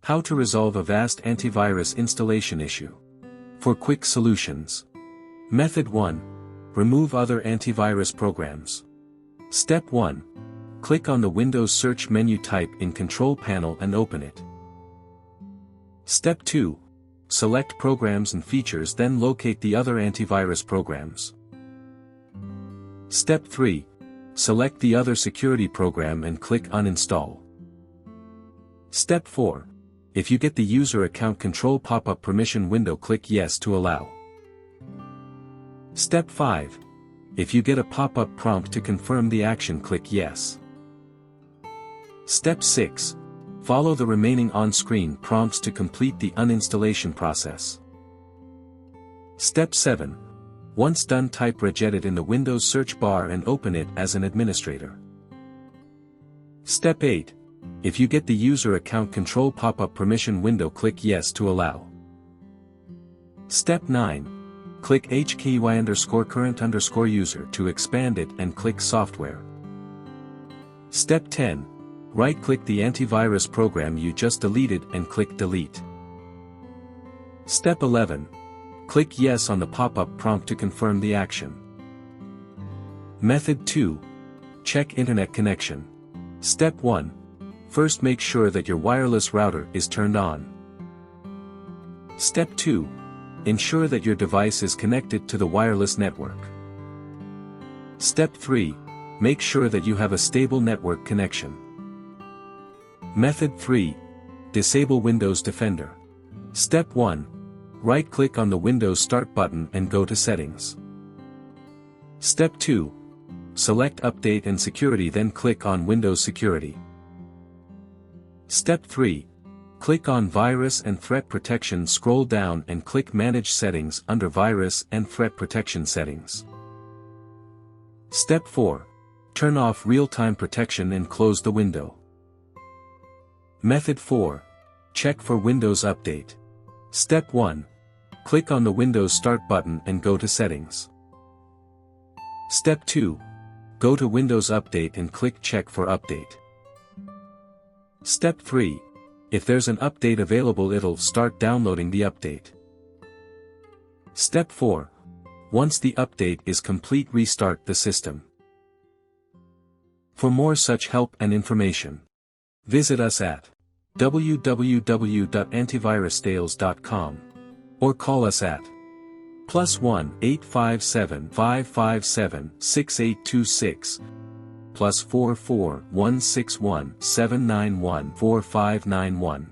How to resolve Avast Antivirus installation issue. For quick solutions. Method 1. Remove other antivirus programs. Step 1. Click on the Windows search menu, type in Control Panel and open it. Step 2. Select Programs and Features, then locate the other antivirus programs. Step 3. Select the other security program and click Uninstall. Step 4. If you get the user account control pop-up permission window, click Yes to allow. Step 5. If you get a pop-up prompt to confirm the action, click Yes. Step 6. Follow the remaining on-screen prompts to complete the uninstallation process. Step 7. Once done, type regedit in the Windows search bar and open it as an administrator. Step 8. If you get the user account control pop-up permission window, click Yes to allow. Step 9. Click HKY_current_user to expand it and click Software. Step 10. Right-click the antivirus program you just deleted and click Delete. Step 11. Click Yes on the pop-up prompt to confirm the action. Method 2. Check internet connection. Step 1. First, make sure that your wireless router is turned on. Step 2. Ensure that your device is connected to the wireless network. Step 3. Make sure that you have a stable network connection. Method 3. Disable Windows Defender. Step 1. Right-click on the Windows Start button and go to Settings. Step 2. Select Update and Security, then click on Windows Security. Step 3. Click on Virus and Threat Protection, scroll down and click Manage Settings under Virus and Threat Protection Settings. Step 4. Turn off real-time protection and close the window. Method 4. Check for Windows Update. Step 1. Click on the Windows Start button and go to Settings. Step 2. Go to Windows Update and click Check for Update. Step 3. If there's an update available, it'll start downloading the update. Step 4. Once the update is complete, restart the system. For more such help and information, visit us at www.antivirustales.com or call us at +1 857 557 6826 +44 161 791 4591.